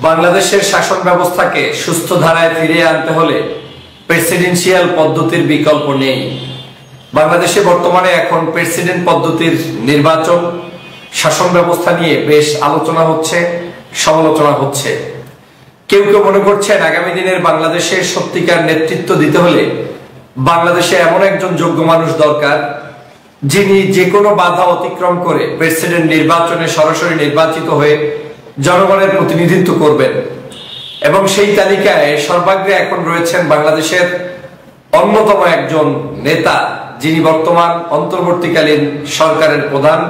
বাংলাদেশের শাসন ব্যবস্থাকে সুস্থ ধারায় ফিরিয়ে আনতে হলে প্রেসিডেন্সিয়াল পদ্ধতির বিকল্প নেই। বাংলাদেশে বর্তমানে এখন প্রেসিডেন্ট পদ্ধতির নির্বাচন শাসন ব্যবস্থা নিয়ে বেশ আলোচনা হচ্ছে, সমালোচনা হচ্ছে। কেউ কেউ মনে করছেন আগামী দিনের বাংলাদেশের সত্যিকার নেতৃত্ব দিতে হলে বাংলাদেশে এমন একজন যোগ্য মানুষ দরকার যিনি যে কোনো বাধা অতিক্রম করে প্রেসিডেন্ট নির্বাচনে সরাসরি নির্বাচিত হয়ে জনগণের প্রতিনিধিত্ব করবেন। এবং সেই তালিকায় সর্বাগ্রে এখন রয়েছেন বাংলাদেশের অন্যতম একজন নেতা, যিনি বর্তমান অন্তর্বর্তীকালীন সরকারের প্রধান,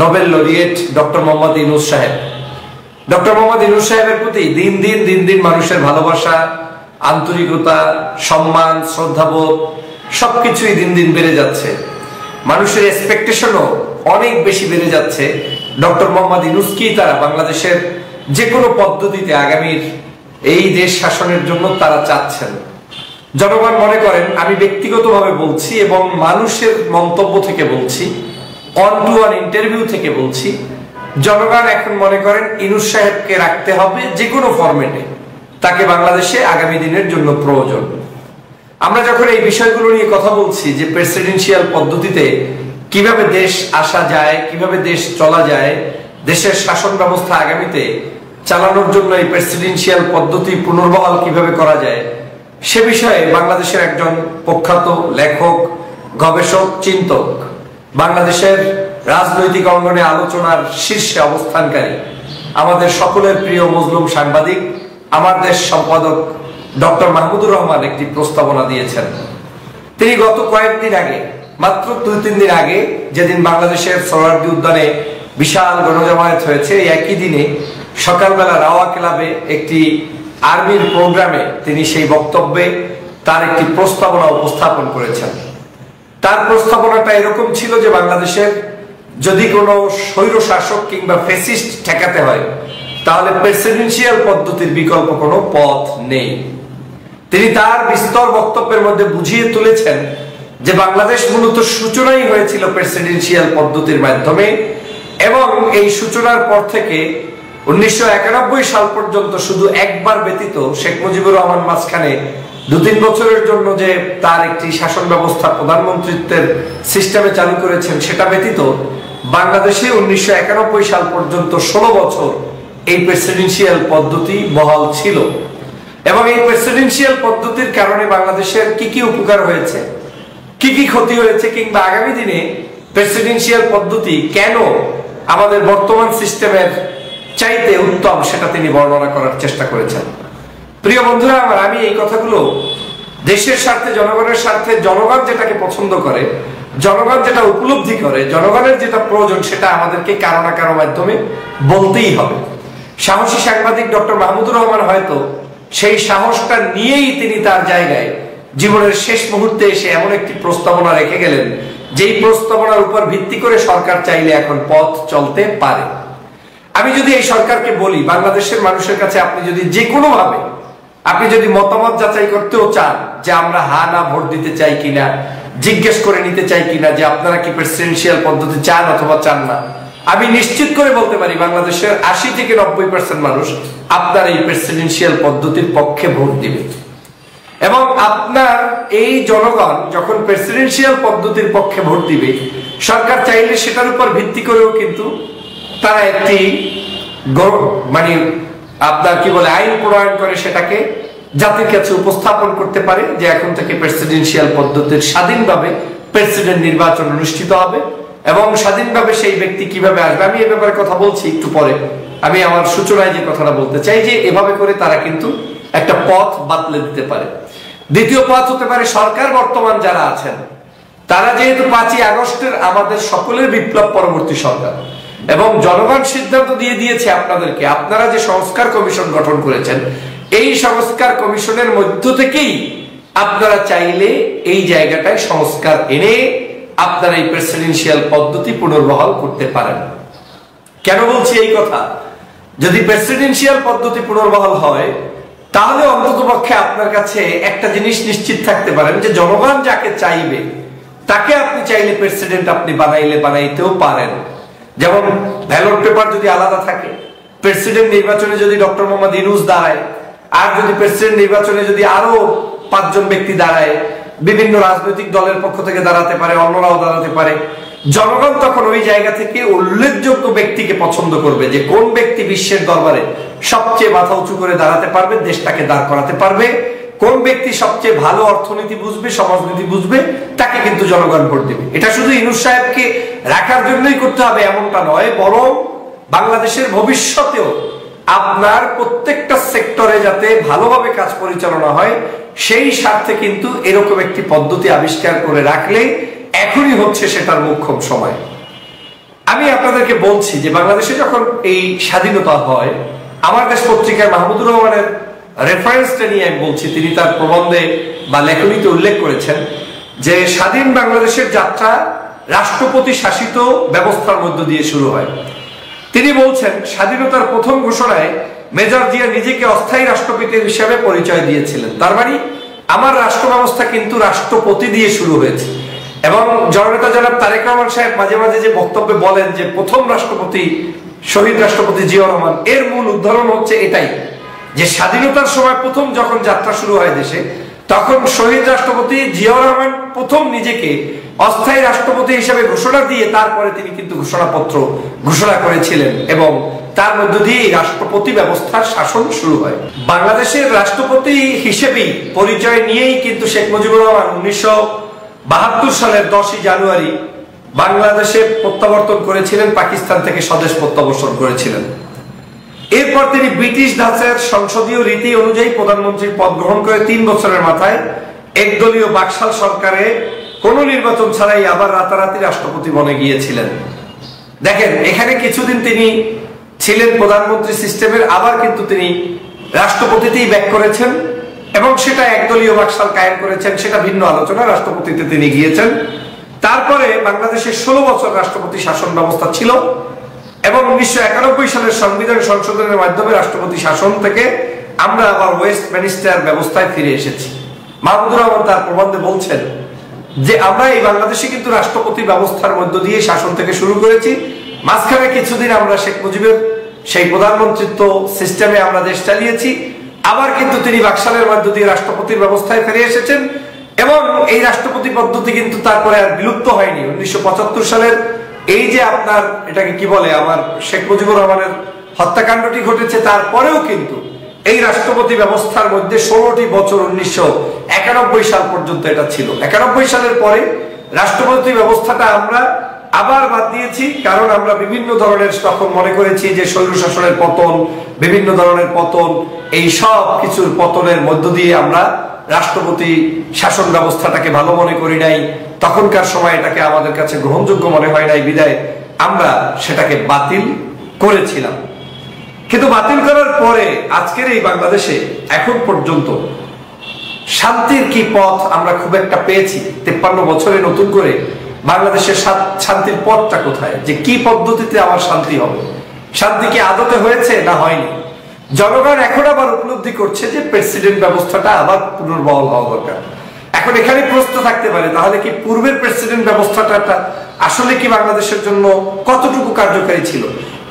Nobel laureate doctor Mohammad Yunus সাহেব। ডক্টর মোহাম্মদ ইউনূস সাহেবের প্রতি দিন দিন মানুষের ভালোবাসা, আন্তরিকতা, সম্মান, শ্রদ্ধাবোধ সবকিছুই দিন দিন বেড়ে যাচ্ছে। মানুষের এক্সপেকটেশনও অনেক বেশি বেড়ে যাচ্ছে। ডক্টর মোহাম্মদ ইউনূসকেই তারা বাংলাদেশের যে কোনো পদ্ধতিতে আগামীর এই দেশ শাসনের জন্য তারা চাচ্ছেন। জনগণ মনে করেন, আমি ব্যক্তিগতভাবে বলছি এবং মানুষের মন্তব্য থেকে বলছি, অন টু ওয়ান ইন্টারভিউ থেকে বলছি, জনগণ এখন মনে করেন ইউনূস সাহেবকে রাখতে হবে যে কোনো ফরম্যাটে, তাকে বাংলাদেশে আগামী দিনের জন্য প্রয়োজন। আমরা যখন এই বিষয়গুলো নিয়ে কথা বলছি যে প্রেসিডেন্সিয়াল পদ্ধতিতে কিভাবে দেশ আসা যায়, কিভাবে দেশ চলা যায়, দেশের শাসন ব্যবস্থা আগামীতে চালানোর জন্য এই প্রেসিডেন্সিয়াল পদ্ধতি পুনর্বহাল কিভাবে করা যায়, সে বিষয়ে বাংলাদেশের একজন প্রখ্যাত লেখক, গবেষক, চিন্তক, বাংলাদেশের রাজনৈতিক অঙ্গনে আলোচনার শীর্ষে অবস্থানকারী আমাদের সকলের প্রিয় মজলুম সাংবাদিক, আমার দেশ সম্পাদক ডক্টর মাহমুদুর রহমান একটি প্রস্তাবনা দিয়েছেন। তিনি গত কয়েকদিন আগে, মাত্র 2-3 দিন আগে, যেদিন বাংলাদেশের সোহরাওয়ার্দী উদ্যানে বিশাল গণজমায়েত হয়েছে, একই দিনে সকালবেলা রাওয়া ক্লাবে একটি আর্মির প্রোগ্রামে তিনি সেই বক্তব্যে তার একটি প্রস্তাবনা উপস্থাপন করেছেন। তার প্রস্তাবনাটা এরকম ছিল যে বাংলাদেশের যদি কোনো স্বৈর শাসক কিংবা ফ্যাসিস্ট ঠেকাতে হয় তাহলে প্রেসিডেন্সিয়াল পদ্ধতির বিকল্প কোনো পথ নেই। তিনি তার বিস্তর বক্তব্যের মধ্যে বুঝিয়ে তুলেছেন যে বাংলাদেশ মূলত সূচনাই হয়েছিল প্রেসিডেন্সিয়াল পদ্ধতির মাধ্যমে, এবং এই সূচনার পর থেকে 1991 সাল পর্যন্ত শুধু একবার ব্যতীত শেখ মুজিবুর রহমান মাঝখানে 2-3 বছরের জন্য যে তার একটি শাসন ব্যবস্থা প্রধানমন্ত্রীত্বের সিস্টেমে চালু করেছেন, সেটা ব্যতীত বাংলাদেশে 1991 সাল পর্যন্ত 16 বছর এই প্রেসিডেন্সিয়াল পদ্ধতি বহাল ছিল। এবং এই প্রেসিডেন্সিয়াল পদ্ধতির কারণে বাংলাদেশের কি কি উপকার হয়েছে, কি কি ক্ষতি হয়েছে, কিংবা আগামী দিনে প্রেসিডেন্সিয়াল পদ্ধতি কেন আমাদের বর্তমান সিস্টেমের চাইতে উত্তম, সেটা তিনি বর্ণনা করার চেষ্টা করেছেন। প্রিয় বন্ধুরা আমার, আমি এই কথাগুলো দেশের স্বার্থে, জনগণের স্বার্থে, জনগণ যেটাকে পছন্দ করে, জনগণ যেটা উপলব্ধি করে, জনগণের যেটা প্রয়োজন, সেটা আমাদেরকে কারো না কারো মাধ্যমে বলতেই হবে। সাহসী সাংবাদিক ডক্টর মাহমুদুর রহমান হয়তো সেই সাহসটা নিয়েই তিনি তার জায়গায় জীবনের শেষ মুহূর্তে এসে এমন একটি প্রস্তাবনা রেখে গেলেন, যেই প্রস্তাবনার উপর ভিত্তি করে সরকার চাইলে এখন পথ চলতে পারে। আমি যদি এই সরকারকে বলি, বাংলাদেশের মানুষের কাছে আপনি যদি যে কোনো ভাবে আপনি যদি মতামত যাচাই করতেও চান যে আমরা হা না ভোট দিতে চাই কিনা, জিজ্ঞেস করে নিতে চাই কিনা যে আপনারা কি প্রেসিডেন্সিয়াল পদ্ধতি চান অথবা চান না, আমি নিশ্চিত করে বলতে পারি বাংলাদেশের 80 থেকে 90% মানুষ আপনার এই প্রেসিডেন্সিয়াল পদ্ধতির পক্ষে ভোট দিবে। এবং আপনার এই জনগণ যখন প্রেসিডেন্সিয়াল পদ্ধতির পক্ষে ভোট দিবে, সরকার চাইলে সেটার উপর ভিত্তি করেও কিন্তু তারা একটি মানে আপনার কি বলে আইন প্রণয়ন করে সেটাকে জাতির কাছে উপস্থাপন করতে পারে যে এখন থেকে প্রেসিডেন্সিয়াল পদ্ধতির স্বাধীনভাবে প্রেসিডেন্ট নির্বাচন অনুষ্ঠিত হবে, এবং স্বাধীনভাবে সেই ব্যক্তি কিভাবে আসবে, আমি এ ব্যাপারে কথা বলছি একটু পরে। আমি আমার সূচনায় যে কথাটা বলতে চাই যে এভাবে করে তারা কিন্তু একটা পথ বাতলে দিতে পারে। দ্বিতীয় পথ হতে পারে সরকার বর্তমান যারা আছেন তারা যেহেতু 5ই আগস্টের আমাদের সকলের বিপ্লব পরবর্তী সরকার, এবং জনগণ সিদ্ধান্ত দিয়ে দিয়েছে আপনাদেরকে, আপনারা যে সংস্কার কমিশন গঠন করেছেন, এই সংস্কার কমিশনের মধ্য থেকেই আপনারা চাইলে এই জায়গাটায় সংস্কার এনে আপনারা এই প্রেসিডেন্সিয়াল পদ্ধতি পুনর্বহাল করতে পারেন। কেন বলছি এই কথা? যদি প্রেসিডেন্সিয়াল পদ্ধতি পুনর্বহাল হয় তাহলে অন্ততপক্ষে আপনার কাছে একটা জিনিস নিশ্চিত থাকতে পারেন যে জনগণ যাকে চাইবে তাকে আপনি চাইলে প্রেসিডেন্ট আপনি বানাইতেও পারেন। যেমন ব্যালট পেপার যদি আলাদা থাকে, প্রেসিডেন্ট নির্বাচনে যদি ডক্টর মোহাম্মদ ইউনূস দাঁড়ায়, আর যদি প্রেসিডেন্ট নির্বাচনে যদি আরো 5 জন ব্যক্তি দাঁড়ায়, বিভিন্ন রাজনৈতিক দলের পক্ষ থেকে দাঁড়াতে পারে, অন্যরাও দাঁড়াতে পারে, জনগণ তখন ওই জায়গা থেকে উল্লেখযোগ্য ব্যক্তিকে পছন্দ করবে যে কোন ব্যক্তি বিশ্বের দরবারে সবচেয়ে মাথা উঁচু করে দাঁড়াতে পারবে, দেশটাকে দাঁড় করাতে পারবে, কোন ব্যক্তি সবচেয়ে ভালো অর্থনীতি বুঝবে, সমাজনীতি বুঝবে, তাকে কিন্তু জনগণ ভোট দেবে। এটা শুধু ইউনূস সাহেবকে রাখার জন্যই করতে হবে এমনটা নয়, বরং বাংলাদেশের ভবিষ্যতেও আপনার প্রত্যেকটা সেক্টরে যাতে ভালোভাবে কাজ পরিচালনা হয় সেই স্বার্থে কিন্তু এরকম একটি পদ্ধতি আবিষ্কার করে রাখলে এখনই হচ্ছে সেটার মোক্ষম সময়। আমি আপনাদেরকে বলছি যে বাংলাদেশে যখন এই স্বাধীনতা হয়, আমার দেশ পত্রিকায় মাহমুদুর রহমানের রেফারেন্সটা নিয়ে আমি বলছি, তিনি তার প্রবন্ধে বা লেখনীতে উল্লেখ করেছেন যে স্বাধীন বাংলাদেশের যাত্রা রাষ্ট্রপতি শাসিত ব্যবস্থার মধ্য দিয়ে শুরু হয়। তিনি বলছেন, স্বাধীনতার প্রথম ঘোষণায় মেজর জিয়া নিজেকে অস্থায়ী রাষ্ট্রপতি হিসেবে পরিচয় দিয়েছিলেন। তার মানে আমার রাষ্ট্র ব্যবস্থা কিন্তু রাষ্ট্রপতি দিয়ে শুরু হয়েছে। এবং জননেতা জনাব তারেক রহমান সাহেব মাঝে মাঝে যে বক্তব্যে বলেন যে প্রথম রাষ্ট্রপতি শহীদ রাষ্ট্রপতি জিয়াউর রহমান, এর মূল উদাহরণ হচ্ছে এটাই যে স্বাধীনতার সময় প্রথম যখন যাত্রা শুরু হয় দেশে, তখন শহীদ রাষ্ট্রপতি জিয়াউর রহমান প্রথম নিজেকে অস্থায়ী রাষ্ট্রপতি হিসেবে ঘোষণা দিয়ে তারপরে তিনি কিন্তু ঘোষণাপত্র ঘোষণা করেছিলেন এবং তার মধ্য দিয়ে রাষ্ট্রপতি ব্যবস্থার শাসন শুরু হয়। বাংলাদেশের রাষ্ট্রপতি হিসেবেই পরিচয় নিয়েই কিন্তু শেখ মুজিবুর রহমান 1972 সালের 10ই জানুয়ারি বাংলাদেশে প্রত্যাবর্তন করেছিলেন, পাকিস্তান থেকে স্বদেশ প্রত্যাবর্তন করেছিলেন। এরপর তিনি ব্রিটিশ ধাঁচের সংসদীয় রীতি অনুযায়ী প্রধানমন্ত্রীর পদ গ্রহণ করে 3 বছরের মাথায় একদলীয় বাকশাল সরকারে কোন নির্বাচন ছাড়াই আবার রাতারাতি রাষ্ট্রপতি বনে গিয়েছিলেন। দেখেন, এখানে কিছুদিন তিনি ছিলেন প্রধানমন্ত্রী সিস্টেমের, আবার কিন্তু তিনি রাষ্ট্রপতিতেই ব্যাক করেছেন এবং সেটা একদলীয় বাকশাল কায়েম করেছেন, সেটা ভিন্ন আলোচনা। রাষ্ট্রপতিতে তিনি গিয়েছেন। তারপরে বাংলাদেশের 16 বছর রাষ্ট্রপতি শাসন ব্যবস্থা ছিল এবং 1991 সালের সংবিধান সংশোধনের মাধ্যমে রাষ্ট্রপতি শাসন থেকে আমরা আবার ওয়েস্টমিনিস্টার ব্যবস্থায় ফিরে এসেছি। মাহমুদুর রহমান তার প্রবন্ধে বলছেন যে আমরা এই বাংলাদেশে কিন্তু রাষ্ট্রপতি ব্যবস্থার মধ্য দিয়ে শাসন থেকে শুরু করেছি, মাঝখানে কিছুদিন আমরা শেখ মুজিবের সেই প্রধানমন্ত্রিত্ব সিস্টেমে আমরা দেশ চালিয়েছি, আবার কিন্তু তিনি বাকশালের মধ্য দিয়ে রাষ্ট্রপতির ব্যবস্থায় ফিরে এসেছেন এবং এই রাষ্ট্রপতি পদ্ধতি কিন্তু তারপরে আর বিলুপ্ত হয়নি। 1975 সালের এই যে আপনার এটাকে কি বলে, আমার শেখ মুজিবুর রহমানের হত্যাকাণ্ডটি ঘটেছে, তারপরেও কিন্তু এই রাষ্ট্রপতি ব্যবস্থার মধ্যে 16টি বছর 1991 সাল পর্যন্ত এটা ছিল। 91 সালের পরে রাষ্ট্রপতি ব্যবস্থাটা আমরা আবার বাদ দিয়েছি, কারণ আমরা বিভিন্ন ধরনের তখন মনে করেছি যে স্বৈরশাসনের পতন, বিভিন্ন ধরনের পতন, এই সব কিছুর পতনের মধ্য দিয়ে আমরা রাষ্ট্রপতি শাসন ব্যবস্থাটাকে ভালো মনে করি নাই। তখনকার সময় এটাকে আমাদের কাছে গ্রহণযোগ্য মনে হয় নাই, বিদায় আমরা সেটাকে বাতিল করেছিলাম। কিন্তু বাতিল করার পরে আজকের এই বাংলাদেশে এখন পর্যন্ত শান্তির কি পথ আমরা খুব একটা পেয়েছি? 53 বছরে নতুন করে বাংলাদেশের শান্তির পথটা কোথায়? যে কি পদ্ধতিতে আমার শান্তি হবে? শান্তি কি আদতে হয়েছে না হয়নি? জনগণ এখন আবার উপলব্ধি করছে যে প্রেসিডেন্ট ব্যবস্থাটা আবার পুনর্বহাল হওয়া দরকার। এখন এখানে প্রশ্ন থাকতে পারে, তাহলে কি পূর্বের প্রেসিডেন্ট ব্যবস্থাটা আসলে কি বাংলাদেশের জন্য কতটুকু কার্যকারী ছিল?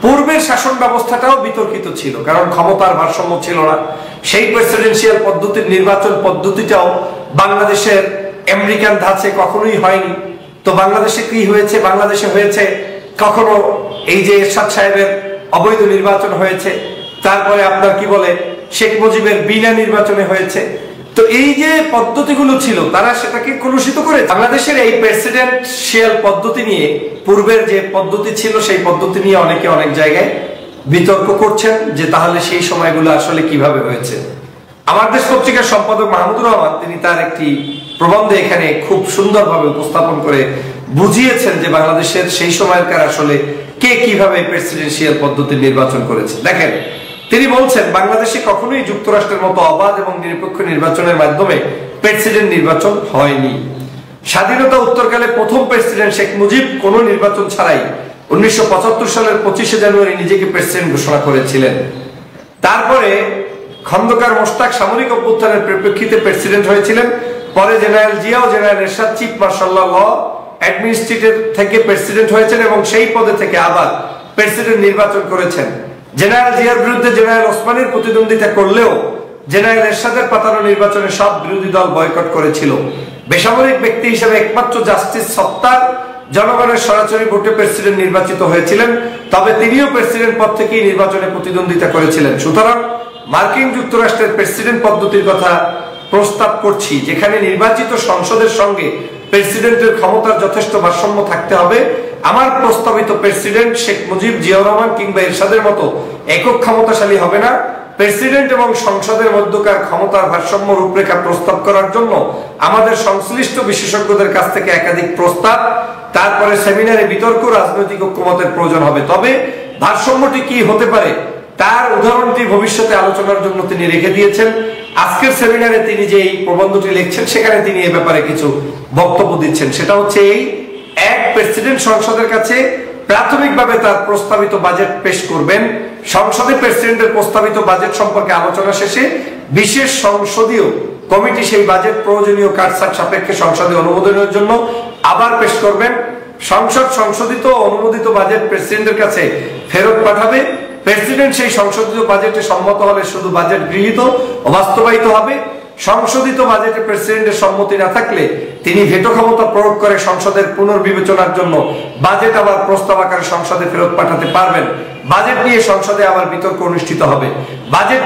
পূর্বের শাসন ব্যবস্থাটাও বিতর্কিত ছিল, কারণ ক্ষমতার ভারসাম্য ছিল না। সেই প্রেসিডেন্সিয়াল পদ্ধতির নির্বাচন পদ্ধতিটাও বাংলাদেশের আমেরিকান ধাঁচে কখনোই হয়নি। তো বাংলাদেশে কি হয়েছে? বাংলাদেশে হয়েছে কখনো এই যে এরশাদ সাহেবের অবৈধ নির্বাচন হয়েছে, তারপরে আপনার কি বলে শেখ মুজিবের বিনা নির্বাচনে হয়েছে। তো এই যে পদ্ধতিগুলো ছিল তারা সেটাকে কলুষিত করে। বাংলাদেশের এই প্রেসিডেন্সিয়াল পদ্ধতি নিয়ে পূর্বের যে পদ্ধতি ছিল সেই পদ্ধতি নিয়ে অনেকে অনেক জায়গায় বিতর্ক করছেন যে তাহলে সেই সময়গুলো আসলে কিভাবে হয়েছে। আমার দেশ পত্রিকার সম্পাদক মাহমুদুর রহমান তিনি তার একটি প্রবন্ধে এখানে খুব সুন্দরভাবে উপস্থাপন করে বুঝিয়েছেন যে বাংলাদেশের সেই সময়কার আসলে কে কিভাবে প্রেসিডেন্সিয়াল পদ্ধতি নির্বাচন করেছে। দেখেন, তিনি বলছেন বাংলাদেশে কখনোই যুক্তরাষ্ট্রের মতো অবাধ এবং নিরপেক্ষ নির্বাচনের মাধ্যমে প্রেসিডেন্ট নির্বাচন হয়নি। স্বাধীনতা উত্তরকালে প্রথম প্রেসিডেন্ট শেখ মুজিব কোনো নির্বাচন ছাড়াই 1975 সালের 25শে জানুয়ারি নিজেকে প্রেসিডেন্ট ঘোষণা করেছিলেন। তারপরে খন্দকার মোশতাক সামরিক অভ্যুত্থানের পরিপ্রেক্ষিতে প্রেসিডেন্ট হয়েছিলেন। পরে জেনারেল জিয়া ও জেনারেল এরশাদ চিফ মার্শাল ল অ্যাডমিনিস্ট্রেটর থেকে প্রেসিডেন্ট হয়েছেন এবং সেই পদে থেকে আবার প্রেসিডেন্ট নির্বাচন করেছেন। জেনারেল জিয়ার বিরুদ্ধে জেনারেল ওসমানীর প্রতিদ্বন্দ্বিতা করলেও জেনারেল এরশাদের পাতানো নির্বাচনে সব বিরোধী দল বয়কট করেছিল। বেসামরিক ব্যক্তি হিসেবে একমাত্র জাস্টিস সত্তার জনগণের সরাসরি ভোটে প্রেসিডেন্ট নির্বাচিত হয়েছিলেন, তবে তিনিও প্রেসিডেন্ট পদ থেকেই নির্বাচনে প্রতিদ্বন্দ্বিতা করেছিলেন। সুতরাং মার্কিন যুক্তরাষ্ট্রের প্রেসিডেন্ট পদ্ধতির কথা প্রস্তাব করছি, যেখানে নির্বাচিত সংসদের সঙ্গে প্রেসিডেন্টের ক্ষমতার যথেষ্ট ভারসাম্য থাকতে হবে। আমার প্রস্তাবিত প্রেসিডেন্ট শেখ মুজিব, জিয়াউর রহমান কিংবা এরশাদের মতো একক ক্ষমতাশালী হবে না। প্রেসিডেন্ট এবং সংসদের মধ্যকার ক্ষমতার ভারসাম্য রূপরেখা প্রস্তাব করার জন্য আমাদের সংশ্লিষ্ট বিশেষজ্ঞদের কাছ থেকে একাধিক প্রস্তাব, তারপরে সেমিনারে বিতর্ক, রাজনৈতিক ঐক্যমতের প্রয়োজন হবে। তবে ভারসাম্যটি কি হতে পারে তার উদাহরণটি ভবিষ্যতে আলোচনার জন্য তিনি রেখে দিয়েছেন। আজকের সেমিনারে তিনি যে এই প্রবন্ধটি লিখছেন সেখানে তিনি এ ব্যাপারে কিছু বক্তব্য দিচ্ছেন। সেটা হচ্ছে এই এক, প্রেসিডেন্ট সংসদের কাছে প্রাথমিকভাবে তার প্রস্তাবিত বাজেট পেশ করবেন। সংসদে প্রেসিডেন্টের প্রস্তাবিত বাজেট সম্পর্কে আলোচনা শেষে বিশেষ সংসদীয় কমিটি সেই বাজেট প্রয়োজনীয় কাটছাঁট সাপেক্ষে সংসদে অনুমোদনের জন্য আবার পেশ করবেন। সংসদ সংশোধিত ও অনুমোদিত বাজেট প্রেসিডেন্টের কাছে ফেরত পাঠাবে। প্রেসিডেন্ট সেই সংশোধিত বাজেটে সম্মত হলে শুধু বাজেট গৃহীত ও বাস্তবায়িত হবে। সংশোধিত বাজেটে প্রেসিডেন্টের সম্মতি না থাকলে তিনি ভেটো ক্ষমতা প্রয়োগ করে সংসদের পুনর্বিবেচনার জন্য বাজেট আবার প্রস্তাব আকারে সংসদে ফেরত পাঠাতে পারবেন। বাজেট নিয়ে সংসদে আবার বিতর্ক অনুষ্ঠিত হবে। বাজেট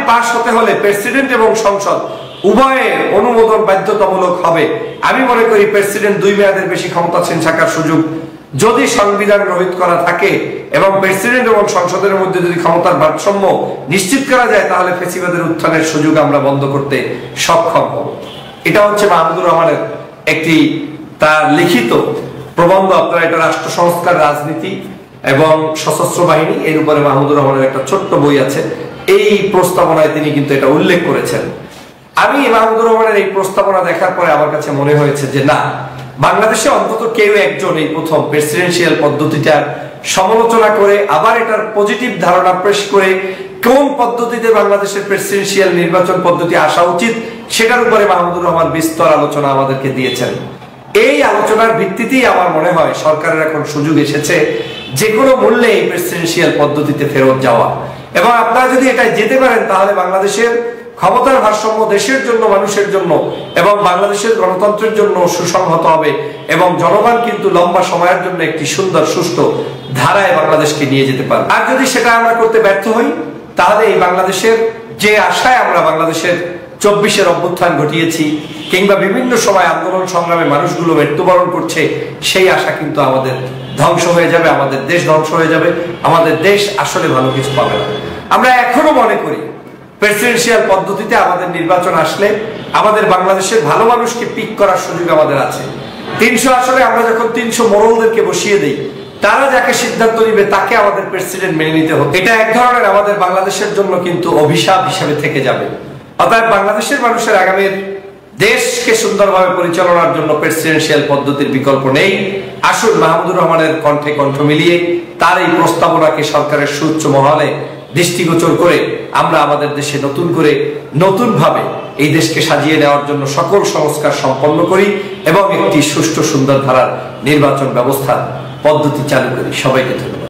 পাশ হতে হলে প্রেসিডেন্ট এবং সংসদ উভয়ের অনুমোদন বাধ্যতামূলক হবে। আমি মনে করি প্রেসিডেন্ট 2 মেয়াদের বেশি ক্ষমতাসীন থাকার সুযোগ যদি সংবিধান রহিত করা থাকে এবং প্রেসিডেন্ট এবং সংসদের মধ্যে যদি ক্ষমতার ভারসাম্য নিশ্চিত করা যায়, তাহলে ফ্যাসিবাদের উত্থানের সুযোগ আমরা বন্ধ করতে সক্ষম হব। এটা হচ্ছে মাহমুদুর রহমানের একটি তার লিখিত প্রবন্ধ। আপনারা এটা রাষ্ট্র সংস্কার, রাজনীতি এবং সশস্ত্র বাহিনী, এর উপরে মাহমুদুর রহমানের একটা ছোট্ট বই আছে। এই প্রস্তাবনায় তিনি কিন্তু এটা উল্লেখ করেছেন। আমি মাহমুদুর রহমানের এই প্রস্তাবনা দেখার পরে আমার কাছে মনে হয়েছে যে না, বাংলাদেশে অন্তত কেউ একজন এই প্রথম প্রেসিডেন্সিয়াল পদ্ধতিটার সমালোচনা করে আবার এটার পজিটিভ ধারণা পেশ করে কোন পদ্ধতিতে বাংলাদেশের প্রেসিডেন্সিয়াল নির্বাচন পদ্ধতি আসা উচিত সেটার উপরে মাহমুদুর রহমান বিস্তর আলোচনা আমাদেরকে দিয়েছেন। এই আলোচনার ভিত্তিতেই আমার মনে হয় সরকারের এখন সুযোগ এসেছে যে কোনো মূল্যে এই প্রেসিডেন্সিয়াল পদ্ধতিতে ফেরত যাওয়া। এবং আপনারা যদি এটা যেতে পারেন তাহলে বাংলাদেশের ক্ষমতার ভারসাম্য দেশের জন্য, মানুষের জন্য এবং বাংলাদেশের গণতন্ত্রের জন্য সুসংহত হবে এবং জনগণ কিন্তু লম্বা সময়ের জন্য একটি সুন্দর সুষ্ঠু ধারায় বাংলাদেশকে নিয়ে যেতে পারবে। আর যদি সেটা আমরা করতে ব্যর্থ হই তাহলে এই বাংলাদেশের যে আশায় আমরা বাংলাদেশের 24-এর অভ্যুত্থান ঘটিয়েছি কিংবা বিভিন্ন সময় আন্দোলন সংগ্রামে মানুষগুলো মৃত্যুবরণ করছে, সেই আশা কিন্তু আমাদের ধ্বংস হয়ে যাবে, আমাদের দেশ ধ্বংস হয়ে যাবে, আমাদের দেশ আসলে ভালো কিছু পাবে না। আমরা এখনো মনে করি প্রেসিডেন্সিয়াল পদ্ধতিতে আমাদের নির্বাচন আসলে আমাদের বাংলাদেশের ভালো মানুষকে পিক করার সুযোগ আমাদের আছে। 300 আসলে আমরা যখন 300 মোড়লদেরকে বসিয়ে দেই, তারা যাকে সিদ্ধান্ত নিবে তাকে আমাদের প্রেসিডেন্ট মেনে নিতে হবে। এটা এক ধরনের আমাদের বাংলাদেশের জন্য কিন্তু অভিশাপ হিসেবে থেকে যাবে। অর্থাৎ বাংলাদেশের মানুষের আগামীর দেশকে সুন্দরভাবে পরিচালনার জন্য প্রেসিডেন্সিয়াল পদ্ধতির বিকল্প নেই। আসুন মাহমুদুর রহমানের কণ্ঠে কণ্ঠ মিলিয়ে তার এই প্রস্তাবনাকে সরকারের সুউচ্চ মহলে দৃষ্টিগোচর করে আমরা আমাদের দেশে নতুনভাবে এই দেশকে সাজিয়ে নেওয়ার জন্য সকল সংস্কার সম্পন্ন করি এবং একটি সুষ্ঠু সুন্দর ধারার নির্বাচন ব্যবস্থার পদ্ধতি চালু করি। সবাইকে ধন্যবাদ।